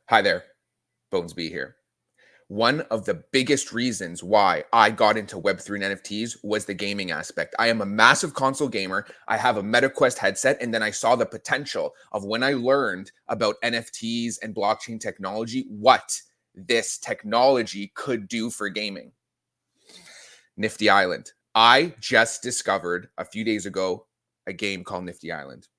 Hi there, Bones B here. One of the biggest reasons why I got into Web3 and NFTs was the gaming aspect. I am a massive console gamer. I have a MetaQuest headset, and then I saw the potential of when I learned about NFTs and blockchain technology, what this technology could do for gaming. Nifty Island. I just discovered a few days ago a game called Nifty Island.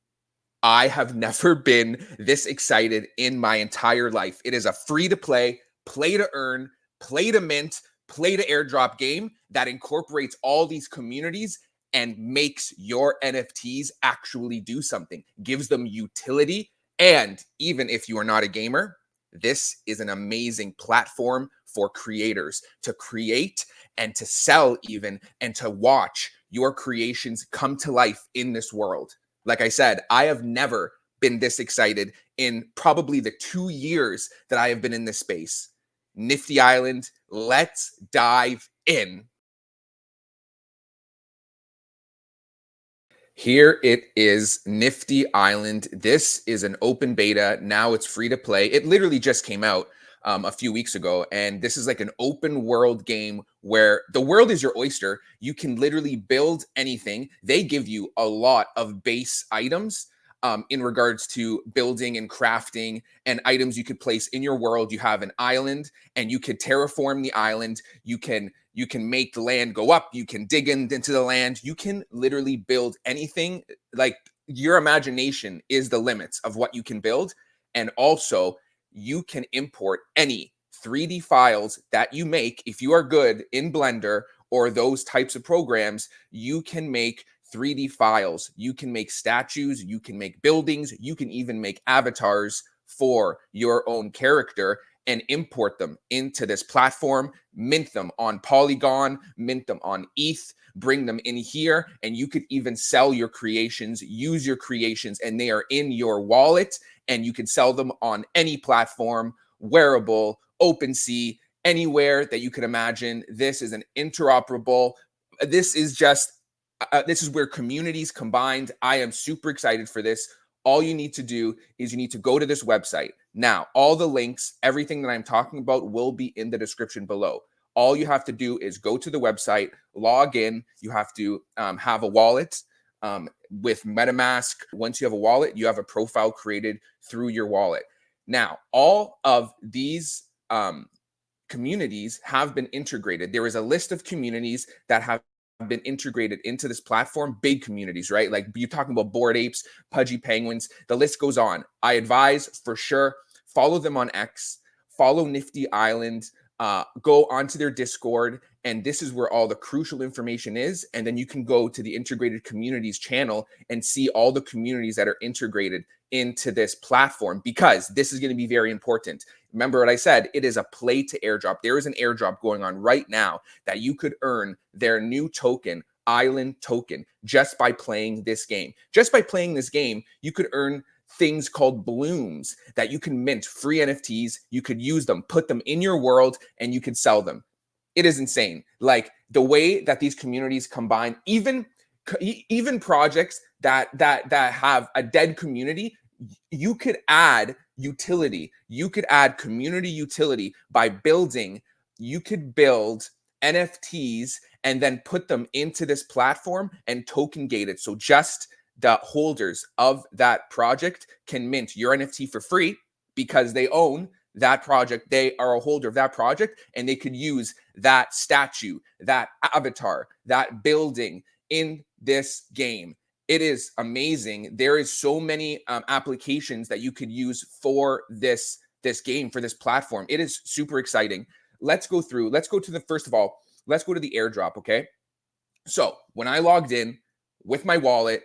I have never been this excited in my entire life. It is a free to play to earn, play to mint, play to airdrop game that incorporates all these communities and makes your NFTs actually do something, gives them utility. And even if you are not a gamer, this is an amazing platform for creators to create and to sell, even and to watch your creations come to life in this world. Like I said, I have never been this excited in probably the 2 years that I have been in this space. Nifty Island, let's dive in. Here it is, Nifty Island. This is an open beta. Now it's free to play. It literally just came out a few weeks ago. And this is like an open world game where the world is your oyster. You can literally build anything. They give you a lot of base items in regards to building and crafting and items you could place in your world. You have an island and you could terraform the island. You can make the land go up. You can dig into the land. You can literally build anything. Like, your imagination is the limits of what you can build. And also, you can import any 3D files that you make. If you are good in Blender or those types of programs, you can make 3D files. You can make statues. You can make buildings. You can even make avatars for your own character and import them into this platform, mint them on Polygon, mint them on ETH, bring them in here, and you could even sell your creations, use your creations, and they are in your wallet, and you can sell them on any platform, wearable, OpenSea, anywhere that you could imagine. This is an interoperable, this is just, this is where communities combined. I am super excited for this. All you need to do is you need to go to this website. Now, all the links, everything that I'm talking about will be in the description below. All you have to do is go to the website, log in. You have to have a wallet with MetaMask. Once you have a wallet, you have a profile created through your wallet. Now, all of these communities have been integrated. There is a list of communities that have been integrated into this platform, big communities, right? Like, you're talking about Bored Apes, Pudgy Penguins, the list goes on. I advise for sure, follow them on X, follow Nifty Island, go onto their Discord, and this is where all the crucial information is. And then you can go to the integrated communities channel and see all the communities that are integrated into this platform, because this is going to be very important. Remember what I said, it is a play to airdrop. There is an airdrop going on right now that you could earn their new token, Island token, just by playing this game. Just by playing this game, you could earn things called blooms that you can mint, free NFTs. You could use them, put them in your world, and you could sell them. It is insane. Like, the way that these communities combine, even projects that have a dead community, you could add utility. You could add community utility by building. You could build NFTs and then put them into this platform and token gate it. So just the holders of that project can mint your NFT for free because they own that project. They are a holder of that project, and they could use that statue, that avatar, that building in this game. It is amazing. There is so many applications that you could use for this game, for this platform. It is super exciting. Let's go through. Let's go to the first of all. Let's go to the airdrop. Okay. So when I logged in with my wallet,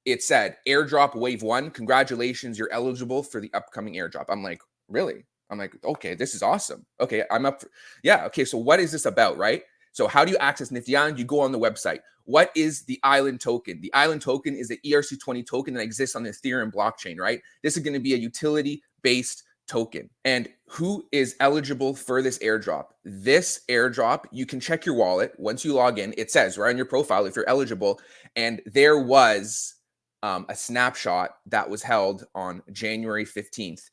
it said airdrop wave 1. Congratulations, you're eligible for the upcoming airdrop. I'm like, really? I'm like, okay, this is awesome. Okay, I'm up. Yeah. Okay. So what is this about, right? So how do you access Nifty Island? You go on the website. What is the Island token? The Island token is the ERC20 token that exists on the Ethereum blockchain, right? This is going to be a utility-based token. And who is eligible for this airdrop? This airdrop, you can check your wallet. Once you log in, it says right on your profile if you're eligible. And there was a snapshot that was held on January 15th.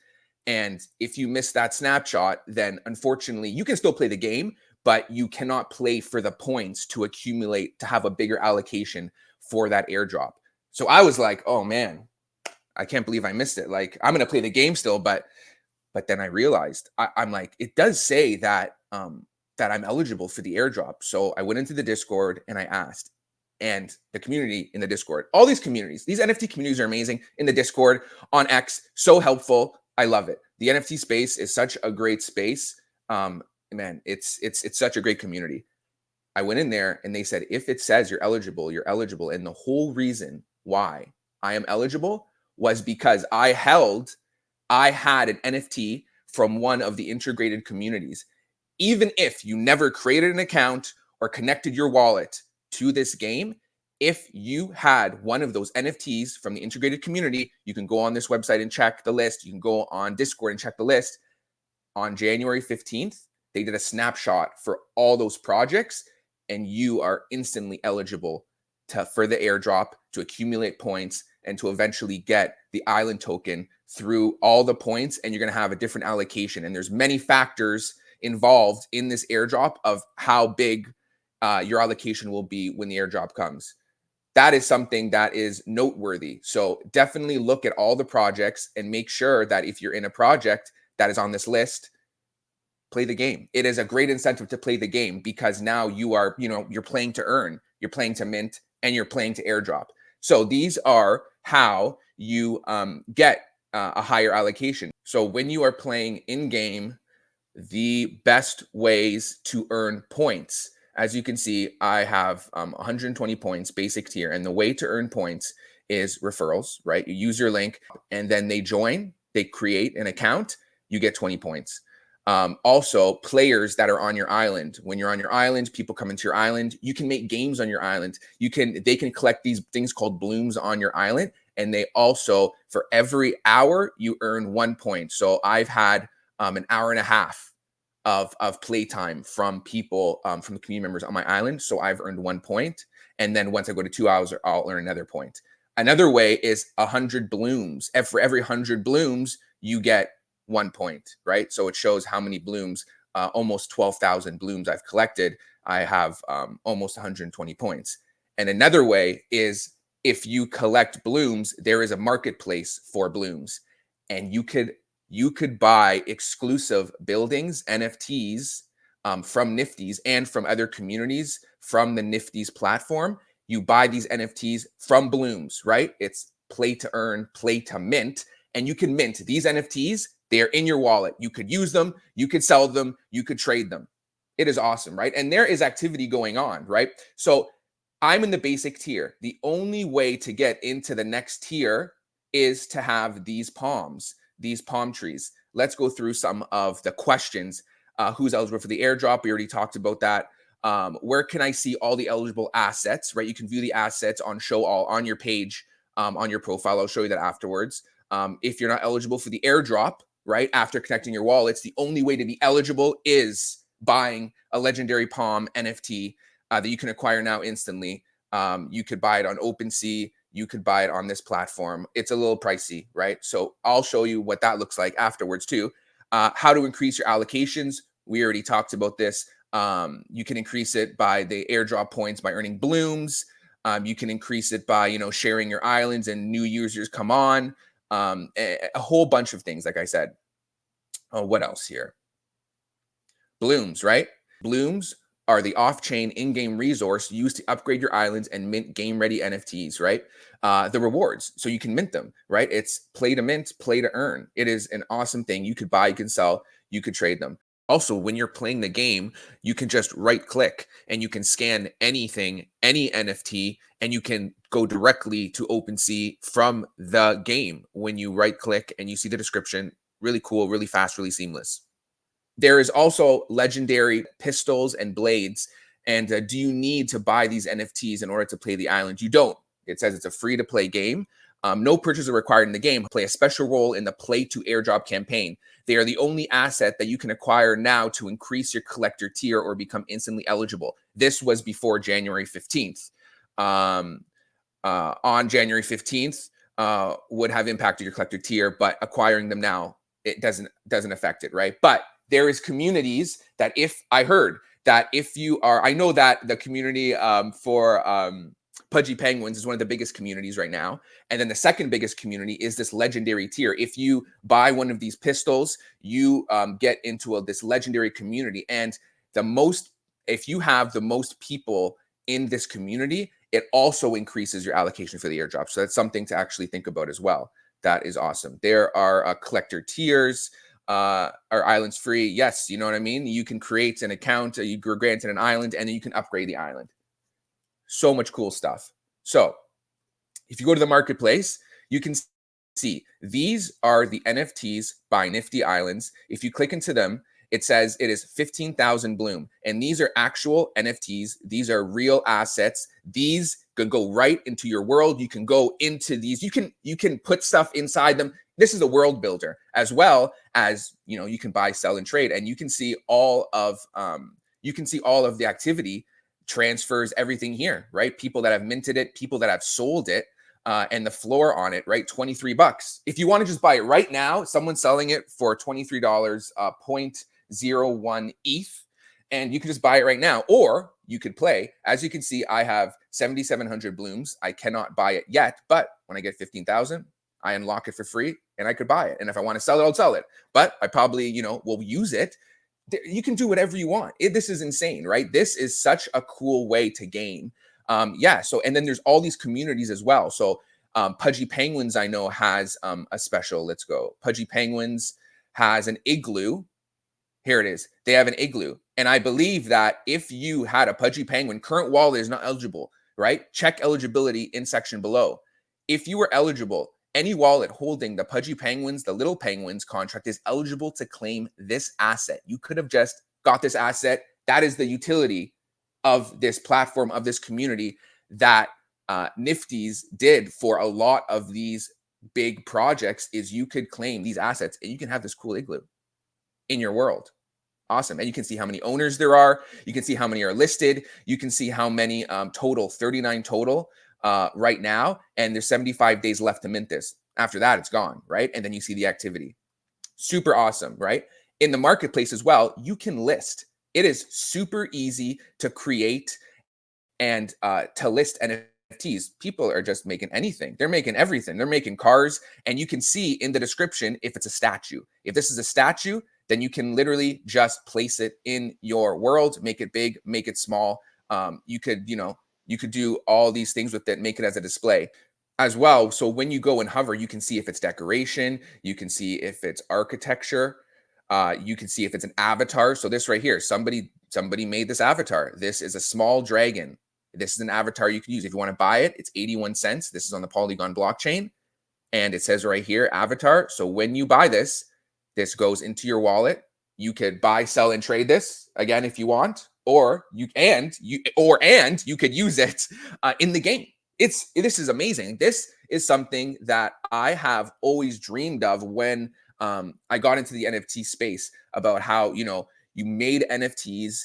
And if you miss that snapshot, then unfortunately you can still play the game, but you cannot play for the points to accumulate to have a bigger allocation for that airdrop. So I was like, oh man, I can't believe I missed it. Like I'm gonna play the game still, but then I realized I'm like, it does say that that I'm eligible for the airdrop. So I went into the Discord and I asked, and the community in the Discord, all these communities, these NFT communities are amazing in the Discord, on X, so helpful. I love it. The NFT space is such a great space. Man, it's such a great community. I went in there and they said, if it says you're eligible, you're eligible. And the whole reason why I am eligible was because I had an NFT from one of the integrated communities. Even if you never created an account or connected your wallet to this game, if you had one of those NFTs from the integrated community, you can go on this website and check the list. You can go on Discord and check the list. On January 15th, they did a snapshot for all those projects, and you are instantly eligible for the airdrop to accumulate points and to eventually get the island token through all the points, and you're going to have a different allocation. And there's many factors involved in this airdrop of how big your allocation will be when the airdrop comes. That is something that is noteworthy. So definitely look at all the projects and make sure that if you're in a project that is on this list, play the game. It is a great incentive to play the game because now you are, you're playing to earn, you're playing to mint, and you're playing to airdrop. So these are how you get a higher allocation. So when you are playing in game, the best ways to earn points. As you can see, I have 120 points, basic tier. And the way to earn points is referrals, right? You use your link and then they join, they create an account, you get 20 points. Also, players that are on your island. When you're on your island, people come into your island. You can make games on your island. They can collect these things called blooms on your island. And they also, for every hour, you earn 1 point. So I've had an hour and a half of playtime from people, from the community members on my island. So I've earned 1 point. And then once I go to 2 hours, I'll earn another point. Another way is 100 blooms. For every 100 blooms, you get 1 point, right? So it shows how many blooms, almost 12,000 blooms I've collected. I have almost 120 points. And another way is if you collect blooms, there is a marketplace for blooms, and you could buy exclusive buildings, NFTs, from Nifty's and from other communities from the Nifty's platform. You buy these NFTs from blooms, right? It's play to earn, play to mint, and you can mint these NFTs. They are in your wallet. You could use them, you could sell them, you could trade them. It is awesome, right? And there is activity going on, right? So I'm in the basic tier. The only way to get into the next tier is to have these palm trees. Let's go through some of the questions. Who's eligible for the airdrop? We already talked about that. Where can I see all the eligible assets, right? You can view the assets on show all on your page, on your profile. I'll show you that afterwards. If you're not eligible for the airdrop, right, after connecting your wallets, the only way to be eligible is buying a legendary palm NFT that you can acquire now instantly. You could buy it on OpenSea. You could buy it on this platform. It's a little pricey, right? So I'll show you what that looks like afterwards too. How to increase your allocations. We already talked about this. You can increase it by the airdrop points by earning blooms. You can increase it by, sharing your islands and new users come on. A whole bunch of things, like I said. What else here? Blooms, right? Blooms are the off-chain in-game resource used to upgrade your islands and mint game-ready NFTs, right? The rewards, so you can mint them, right? It's play to mint, play to earn. It is an awesome thing. You could buy, you can sell, you could trade them. Also, when you're playing the game, you can just right-click and you can scan anything, any NFT, and you can go directly to OpenSea from the game when you right-click and you see the description. Really cool, really fast, really seamless. There is also legendary pistols and blades. And do you need to buy these NFTs in order to play the island? You don't. It says it's a free-to-play game. No purchase are required in the game. Play a special role in the Play to Airdrop campaign. They are the only asset that you can acquire now to increase your collector tier or become instantly eligible. This was before January 15th. On January 15th would have impacted your collector tier, but acquiring them now it doesn't affect it, right? But there is communities that if I heard that if you are, I know that the community for Pudgy Penguins is one of the biggest communities right now. And then the second biggest community is this legendary tier. If you buy one of these pistols, you get into this legendary community. And the most, if you have the most people in this community, it also increases your allocation for the airdrop. So that's something to actually think about as well. That is awesome. There are collector tiers. Are islands free? Yes, you know what I mean? You can create an account, you're granted an island, and then you can upgrade the island. So much cool stuff. So if you go to the marketplace, you can see these are the NFTs by Nifty Islands. If you click into them, it says it is 15,000 bloom. And these are actual NFTs. These are real assets. These can go right into your world. You can go into these. You can put stuff inside them. This is a world builder, as well as, you know, you can buy, sell, and trade. And you can see all of the activity, transfers, everything here, right? People that have minted it, people that have sold it. And the floor on it, right? $23. If you want to just buy it right now, someone's selling it for $23, 0.01 ETH, and you can just buy it right now, or you could play. As you can see, I have 7,700 blooms. I cannot buy it yet, but when I get 15,000, I unlock it for free, and I could buy it. And if I want to sell it, I'll sell it. But I probably, you know, will use it. You can do whatever you want. This is insane, right? This is such a cool way to game. Yeah. So, and then there's all these communities as well. So, Pudgy Penguins, I know, has a special. Let's go. Pudgy Penguins has an igloo. Here it is. They have an igloo. And I believe that if you had a Pudgy Penguin, current wallet is not eligible, right? Check eligibility in section below. If you were eligible, any wallet holding the Pudgy Penguins, the Little Penguins contract is eligible to claim this asset. You could have just got this asset. That is the utility of this platform, of this community, that Nifty's did for a lot of these big projects, is you could claim these assets and you can have this cool igloo in your world. Awesome. And you can see how many owners there are. You can see how many are listed. You can see how many total, 39 total right now. And there's 75 days left to mint this. After that, it's gone, right? And then you see the activity. Super awesome, right? In the marketplace as well, you can list. It is super easy to create and to list NFTs. People are just making anything. They're making everything. They're making cars. And you can see in the description if it's a statue. If this is a statue, then you can literally just place it in your world, make it big, make it small. You could do all these things with it, make it as a display as well. So when you go and hover, you can see if it's decoration, you can see if it's architecture, you can see if it's an avatar. So this right here, somebody made this avatar. This is a small dragon. This is an avatar you can use. If you want to buy it, it's 81 cents. This is on the Polygon blockchain. And it says right here, avatar. So when you buy this, this goes into your wallet. You could buy, sell, and trade this again if you want, or you could use it in the game. This is amazing. This is something that I have always dreamed of when I got into the NFT space, about how, you know, you made NFTs,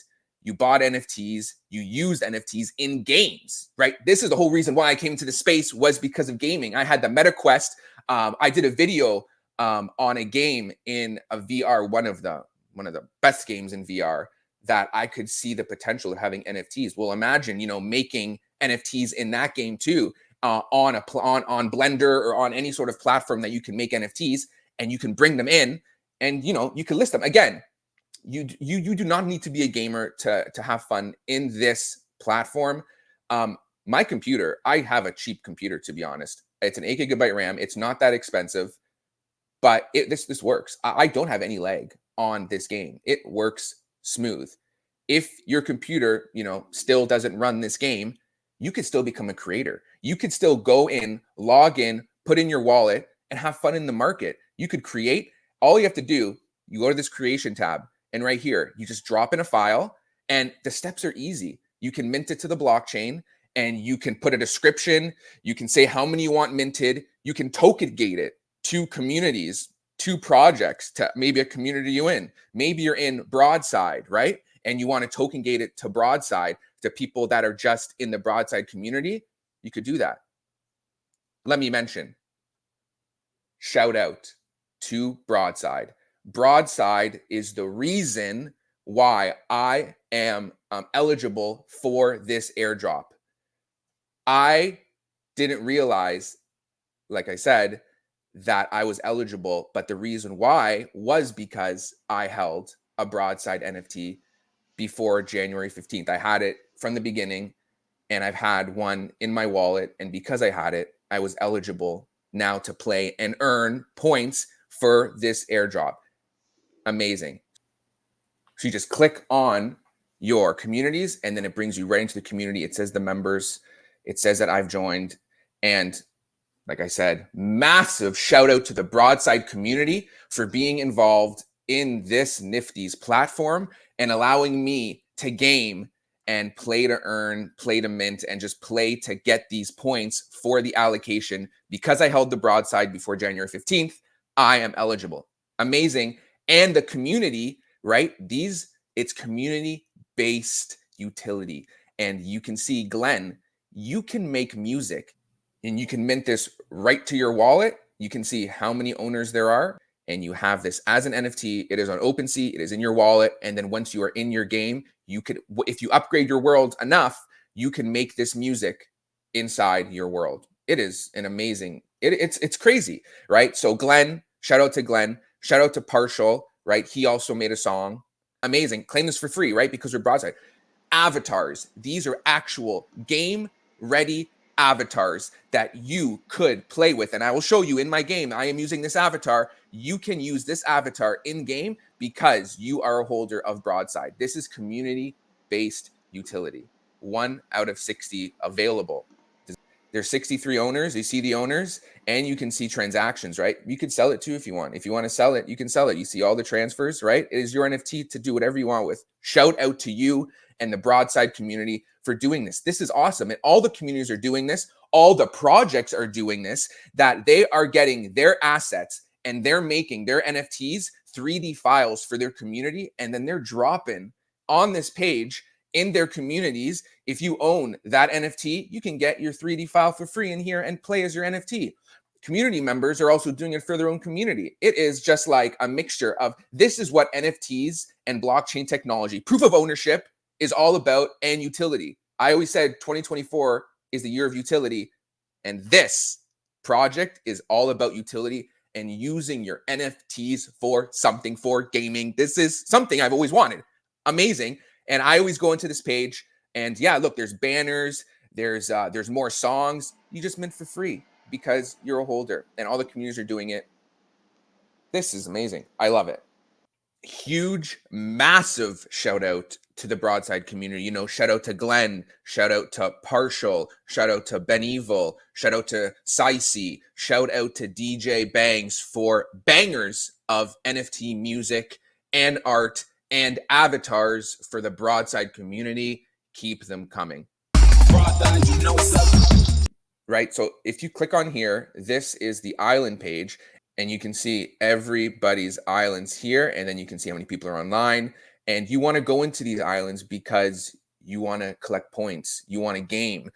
you bought NFTs, you used NFTs in games, right? This is the whole reason why I came into the space, was because of gaming. I had the Meta Quest. I did a video on a game in a VR, one of the best games in VR, that I could see the potential of having NFTs. Well, imagine, you know, making NFTs in that game too, on Blender or on any sort of platform that you can make NFTs, and you can bring them in, and, you know, you can list them. Again, you do not need to be a gamer to have fun in this platform. My computer, I have a cheap computer, to be honest. It's an 8 GB RAM. It's not that expensive, but this works. I don't have any lag on this game. It works smooth. If your computer, you know, still doesn't run this game, you could still become a creator. You could still go in, log in, put in your wallet, and have fun in the market. You could create. All you have to do, you go to this creation tab, and right here, you just drop in a file, and the steps are easy. You can mint it to the blockchain, and you can put a description. You can say how many you want minted. You can token gate it to communities, to projects, to maybe a community you're in. Maybe you're in Broadside, right? And you want to token gate it to Broadside, to people that are just in the Broadside community. You could do that. Let me mention, shout out to Broadside. Broadside is the reason why I am eligible for this airdrop. I didn't realize, like I said, that I was eligible, but the reason why was because I held a Broadside NFT before January 15th. I had it from the beginning, and I've had one in my wallet. And because I had it, I was eligible now to play and earn points for this airdrop. Amazing. So you just click on your communities, and then it brings you right into the community. It says the members, it says that I've joined. And like I said, massive shout out to the Broadside community for being involved in this Nifty's platform and allowing me to game and play to earn, play to mint, and just play to get these points for the allocation. Because I held the Broadside before January 15th, I am eligible. Amazing. And the community, right? It's community-based utility. And you can see, Glenn, you can make music and you can mint this right to your wallet. You can see how many owners there are, and you have this as an NFT. It is on OpenSea. It is in your wallet. And then once you are in your game, you could, if you upgrade your world enough, you can make this music inside your world. It is an amazing, it's crazy, right? So Glenn, shout out to Glenn, shout out to Partial, right? He also made a song. Amazing. Claim this for free, right? Because we're Broadside. Avatars. These are actual game ready avatars that you could play with. And I will show you in my game. I am using this avatar. You can use this avatar in game because you are a holder of Broadside. This is community-based utility. 1 out of 60 available. There's 63 owners. You see the owners, and you can see transactions, right? You can sell it too if you want. If you want to sell it, you can sell it. You see all the transfers, right? It is your NFT to do whatever you want with. Shout out to you and the Broadside community for doing this. This is awesome. And all the communities are doing this. All the projects are doing this, that they are getting their assets and they're making their NFTs 3D files for their community. And then they're dropping on this page in their communities. If you own that NFT, you can get your 3D file for free in here and play as your NFT. Community members are also doing it for their own community. It is just like a mixture of, this is what NFTs and blockchain technology, proof of ownership, is all about, and utility. I always said 2024 is the year of utility, and this project is all about utility and using your NFTs for something, for gaming. This is something I've always wanted. Amazing. And I always go into this page, and yeah, look, there's banners, there's more songs. You just mint for free because you're a holder, and all the communities are doing it. This is amazing. I love it. Huge, massive shout out to the Broadside community. You know, shout out to Glenn, shout out to Partial, shout out to Ben Evil, shout out to Sicey, shout out to DJ Bangs for bangers of NFT music and art and avatars for the Broadside community. Keep them coming. Right, so if you click on here, this is the island page, and you can see everybody's islands here, and then you can see how many people are online. And you want to go into these islands because you want to collect points. You want to game.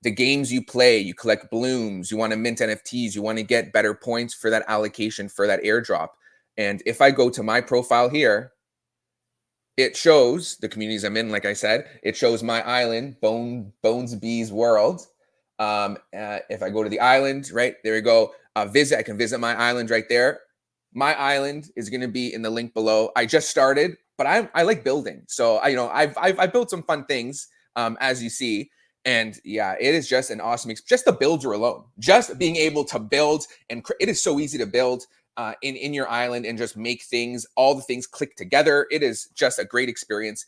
The games you play, you collect blooms. You want to mint NFTs. You want to get better points for that allocation, for that airdrop. And if I go to my profile here, it shows the communities I'm in. Like I said, it shows my island, Bones Bees World. If I go to the island, right, there we go. I can visit my island right there. My island is going to be in the link below. I just started, but I like building. So I've built some fun things, as you see. And yeah, it is just an awesome experience. Just the builder alone, just being able to build, and it is so easy to build in your island and just make things, all the things click together. It is just a great experience.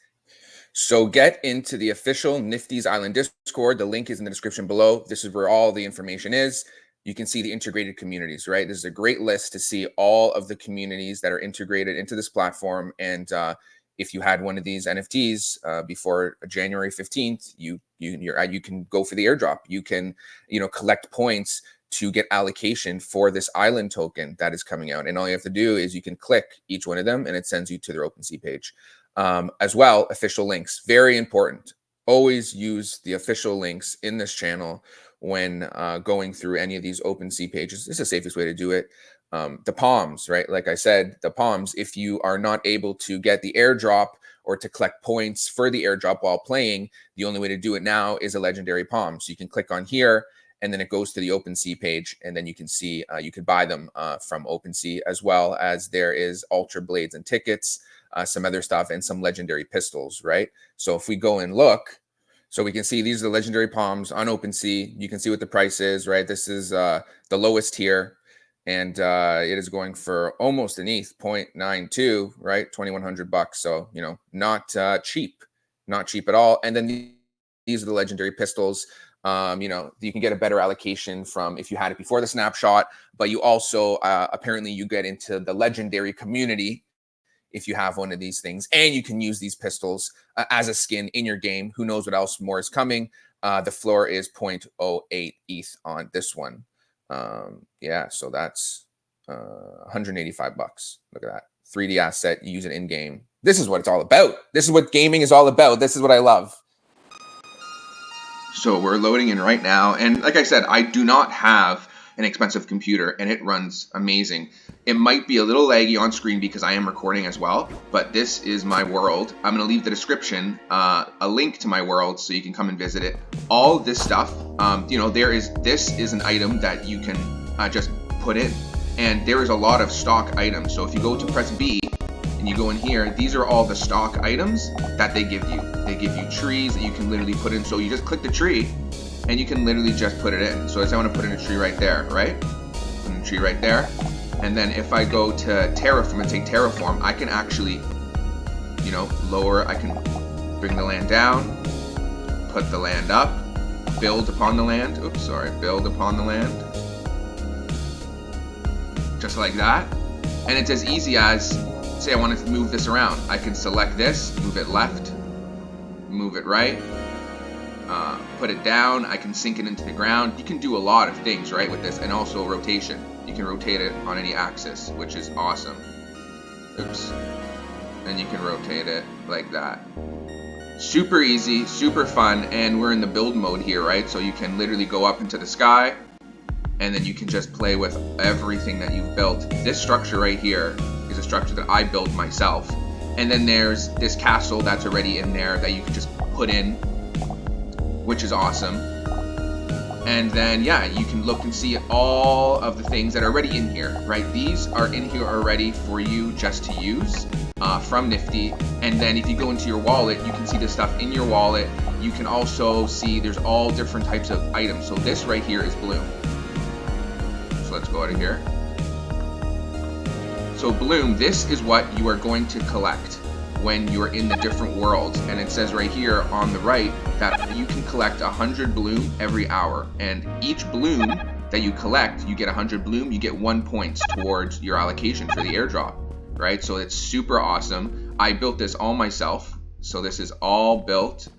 So get into the official Nifty's Island Discord. The link is in the description below. This is where all the information is. You can see the integrated communities, right? This is a great list to see all of the communities that are integrated into this platform. And if you had one of these NFTs before January 15th, you can go for the airdrop. You can, collect points to get allocation for this island token that is coming out. And all you have to do is you can click each one of them, and it sends you to their OpenSea page. As well, official links, very important. Always use the official links in this channel when going through any of these OpenSea pages. It's the safest way to do it. The palms, right? Like I said, the palms, if you are not able to get the airdrop or to collect points for the airdrop while playing, the only way to do it now is a legendary palm. So you can click on here, and then it goes to the OpenSea page, and then you can see you could buy them from OpenSea, as well as there is ultra blades and tickets, some other stuff, and some legendary pistols, right? So if we go and look, so we can see these are the legendary palms on OpenSea. You can see what the price is, right? This is the lowest here, and it is going for almost an ETH, 0.92, right? 2,100 bucks. So, you know, not cheap at all. And then these are the legendary pistols. You know, you can get a better allocation from if you had it before the snapshot, but you also apparently you get into the legendary community if you have one of these things, and you can use these pistols as a skin in your game. Who knows what else more is coming? The floor is 0.08 ETH on this one. Yeah, so that's 185 bucks. Look at that 3D asset. You use it in game. This is what it's all about. This is what gaming is all about. This is what I love. So we're loading in right now, and like I said, I do not have an expensive computer, and it runs amazing. It might be a little laggy on screen because I am recording as well, but this is my world. I'm gonna leave the description a link to my world so you can come and visit it. All this stuff, you know, this is an item that you can just put in, and there is a lot of stock items. So if you go to press B and you go in here, these are all the stock items that they give you. They give you trees that you can literally put in. So you just click the tree and you can literally just put it in. So I want to put in a tree right there, right? Put in a tree right there. And then if I go to terraform and say terraform, I can actually, you know, lower, I can bring the land down, put the land up, build upon the land. Oops, sorry, build upon the land. Just like that. And it's as easy as, say I wanted to move this around. I can select this, move it left, move it right, put it down. I can sink it into the ground. You can do a lot of things, right, with this, and also rotation. You can rotate it on any axis, which is awesome. Oops. And you can rotate it like that. Super easy, super fun, and we're in the build mode here, right? So you can literally go up into the sky, and then you can just play with everything that you've built. This structure right here is a structure that I built myself. And then there's this castle that's already in there that you can just put in, which is awesome. And then, yeah, you can look and see all of the things that are already in here, right? These are in here already for you just to use from Nifty. And then if you go into your wallet, you can see the stuff in your wallet. You can also see there's all different types of items. So this right here is Bloom. So let's go out of here. So Bloom, this is what you are going to collect when you're in the different worlds. And it says right here on the right that you can collect 100 Bloom every hour. And each Bloom that you collect, you get 100 Bloom, you get 1 point towards your allocation for the airdrop, right? So it's super awesome. I built this all myself. So this is all built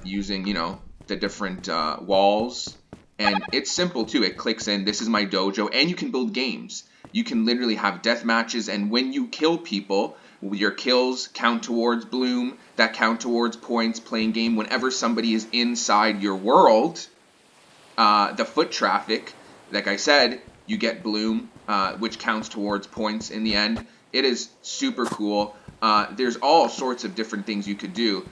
using, you know, the different walls. And it's simple too. It clicks in, this is my dojo, and you can build games. You can literally have death matches, and when you kill people, your kills count towards Bloom, that count towards points playing game. Whenever somebody is inside your world, the foot traffic, like I said, you get Bloom, which counts towards points in the end. It is super cool. There's all sorts of different things you could do.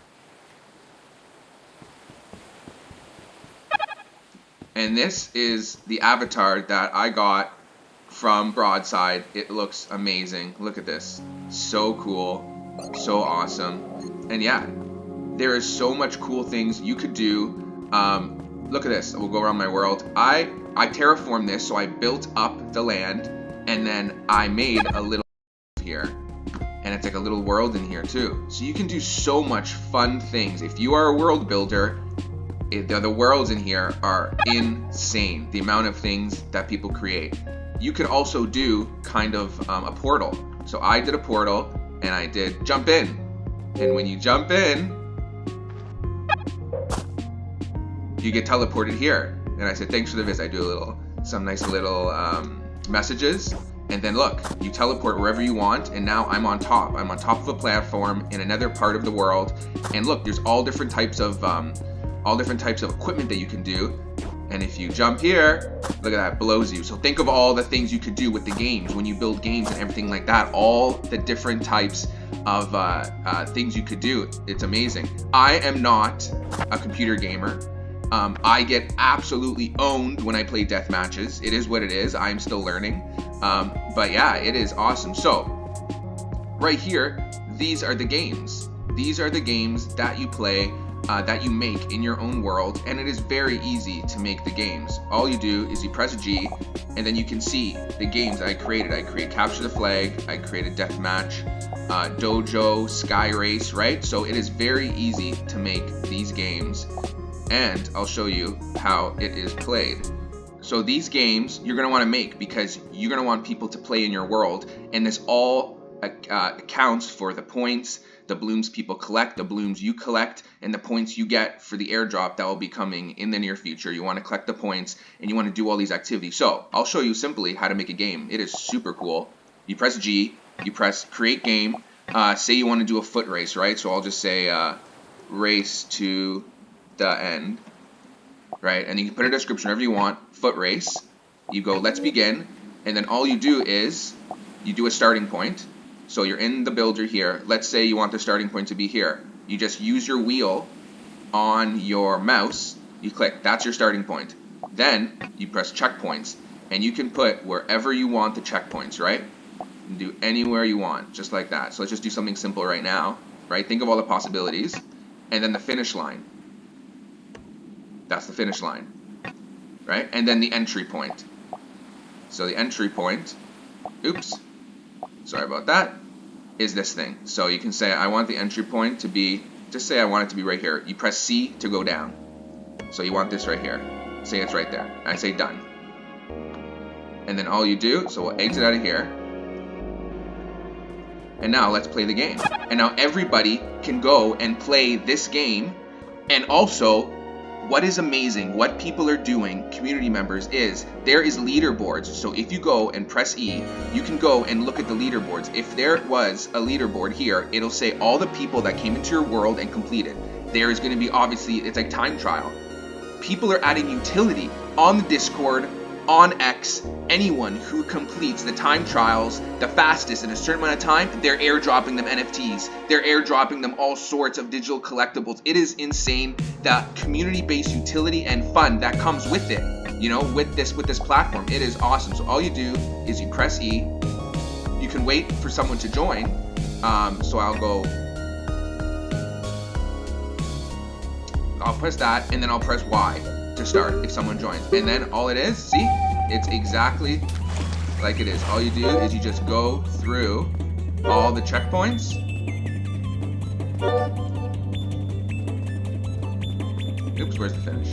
And this is the avatar that I got from Broadside. It looks amazing. Look at this. So cool. So awesome. And yeah, there is so much cool things you could do. Look at this. We'll go around my world. I terraformed this, so I built up the land, and then I made a little here. And it's like a little world in here too. So you can do so much fun things. If you are a world builder, the worlds in here are insane. The amount of things that people create. You could also do kind of a portal. So I did a portal, and I did jump in. And when you jump in, you get teleported here. And I said, thanks for the visit. I do some nice little messages. And then look, you teleport wherever you want, and now I'm on top. I'm on top of a platform in another part of the world. And look, there's all different types of equipment that you can do. And if you jump here, look at that, blows you. So think of all the things you could do with the games when you build games and everything like that, all the different types of things you could do. It's amazing. I am not a computer gamer. I get absolutely owned when I play death matches. It is what it is. I'm still learning. But yeah, it is awesome. So right here, these are the games. These are the games that you play, that you make in your own world, and it is very easy to make the games. All you do is you press G, and then you can see the games I created. I create Capture the Flag, I created Deathmatch, Dojo, Sky Race, right? So it is very easy to make these games, and I'll show you how it is played. So these games you're going to want to make because you're going to want people to play in your world, and this all accounts for the points, the blooms people collect, the blooms you collect, and the points you get for the airdrop that will be coming in the near future. You want to collect the points, and you want to do all these activities. So I'll show you simply how to make a game. It is super cool. You press G, you press create game. Say you want to do a foot race, right? So I'll just say race to the end, right? And you can put a description wherever you want, foot race. You go, let's begin, and then all you do is you do a starting point. So you're in the builder here. Let's say you want the starting point to be here. You just use your wheel on your mouse. You click. That's your starting point. Then you press checkpoints, and you can put wherever you want the checkpoints, right? You can do anywhere you want, just like that. So let's just do something simple right now, right? Think of all the possibilities. And then the finish line. That's the finish line, right? And then the entry point. So the entry point, oops, sorry about that, is this thing. So you can say, I want the entry point to be, just say I want it to be right here. You press C to go down. So you want this right here. Say it's right there. I say done. And then all you do, so we'll exit out of here. And now let's play the game. And now everybody can go and play this game. And also, what is amazing, what people are doing, community members, is there is leaderboards. So if you go and press E, you can go and look at the leaderboards. If there was a leaderboard here, it'll say all the people that came into your world and completed. There is going to be, obviously, it's like time trial. People are adding utility on the Discord, on X. Anyone who completes the time trials the fastest in a certain amount of time, they're airdropping them NFTs. They're airdropping them all sorts of digital collectibles. It is insane, the community-based utility and fun that comes with it. You know, with this platform, it is awesome. So all you do is you press E. You can wait for someone to join. So I'll press that, and then I'll press Y to start if someone joins. And then all it is, see, it's exactly like it is. All you do is you just go through all the checkpoints. Oops, where's the finish?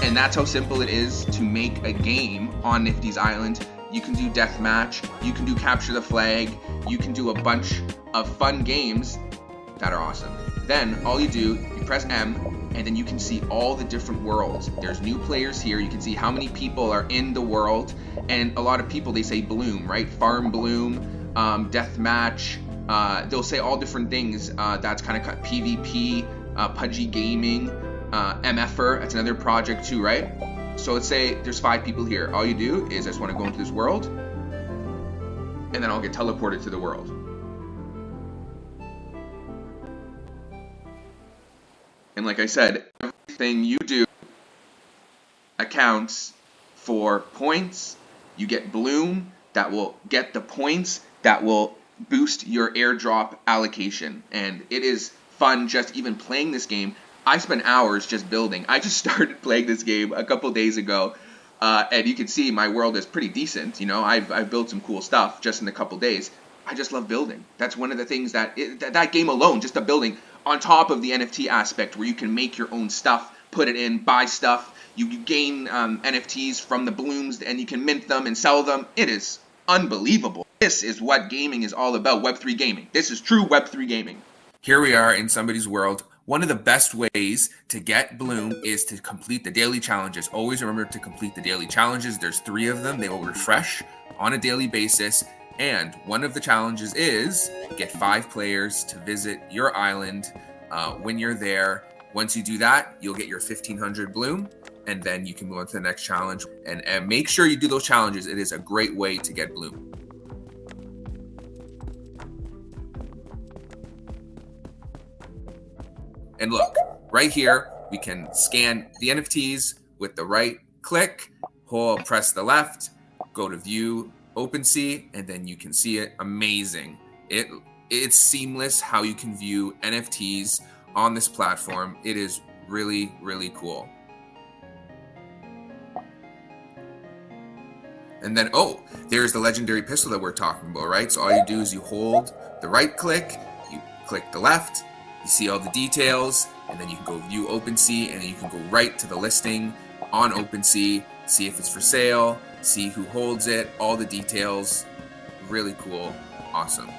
And that's how simple it is to make a game on Nifty's Island. You can do deathmatch, you can do capture the flag, you can do a bunch of fun games that are awesome. Then all you do, you press M, and then you can see all the different worlds. There's new players here. You can see how many people are in the world, and a lot of people, they say bloom, right? Farm bloom, deathmatch. They'll say all different things. That's kind of PvP, Pudgy Gaming, MFer. That's another project too, right? So let's say there's 5 people here. All you do is I just want to go into this world, and then I'll get teleported to the world. And like I said, everything you do accounts for points. You get bloom that will get the points that will boost your airdrop allocation. And it is fun just even playing this game. I spent hours just building. I just started playing this game a couple days ago. And you can see my world is pretty decent. You know, I've built some cool stuff just in a couple days. I just love building. That's one of the things that game alone, just the building, on top of the NFT aspect where you can make your own stuff, put it in, buy stuff. You gain NFTs from the blooms and you can mint them and sell them. It is unbelievable. This is what gaming is all about, Web3 gaming. This is true Web3 gaming. Here we are in somebody's world. One of the best ways to get bloom is to complete the daily challenges. Always remember to complete the daily challenges. There's 3 of them. They will refresh on a daily basis. And one of the challenges is get 5 players to visit your island When you're there, once you do that, you'll get your 1500 bloom, and then you can move on to the next challenge. And make sure you do those challenges. It is a great way to get bloom. And look, right here, we can scan the NFTs with the right click, press the left, go to view OpenSea, and then you can see it. Amazing. It's seamless how you can view NFTs on this platform. It is really, really cool. And then, oh, there's the legendary pistol that we're talking about, right? So all you do is you hold the right click, you click the left, you see all the details, and then you can go view OpenSea, and then you can go right to the listing on OpenSea, see if it's for sale, see who holds it, all the details. Really cool. Awesome.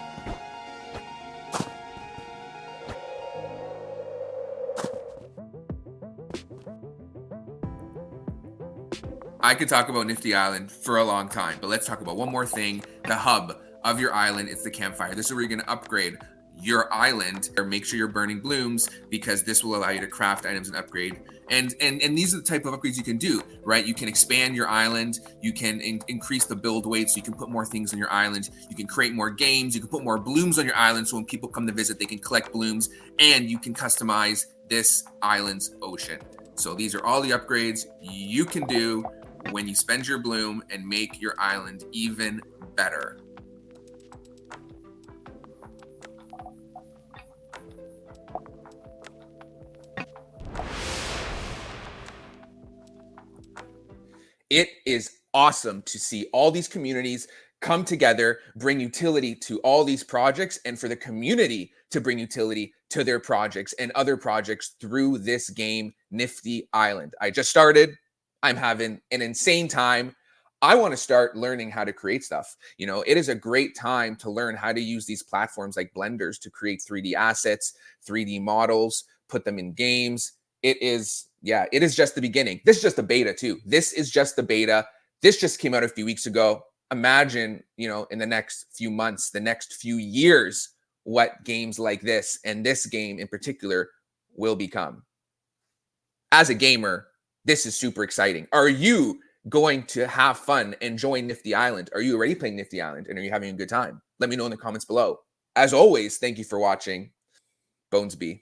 I could talk about Nifty Island for a long time, but let's talk about one more thing. The hub of your island is the campfire. This is where you're going to upgrade your island, or make sure you're burning blooms, because this will allow you to craft items and upgrade. And these are the type of upgrades you can do, right? You can expand your island. You can increase the build weight, so you can put more things on your island. You can create more games. You can put more blooms on your island, so when people come to visit, they can collect blooms. And you can customize this island's ocean. So these are all the upgrades you can do when you spend your bloom and make your island even better. It is awesome to see all these communities come together, bring utility to all these projects, and for the community to bring utility to their projects and other projects through this game, Nifty Island. I just started. I'm having an insane time. I want to start learning how to create stuff. You know, it is a great time to learn how to use these platforms like Blenders to create 3D assets, 3D models, put them in games. It is just the beginning. This is just the beta too. This is just the beta. This just came out a few weeks ago. Imagine, in the next few months, the next few years, what games like this and this game in particular will become. As a gamer, this is super exciting. Are you going to have fun and join Nifty Island? Are you already playing Nifty Island and are you having a good time? Let me know in the comments below. As always, thank you for watching. Bonesby.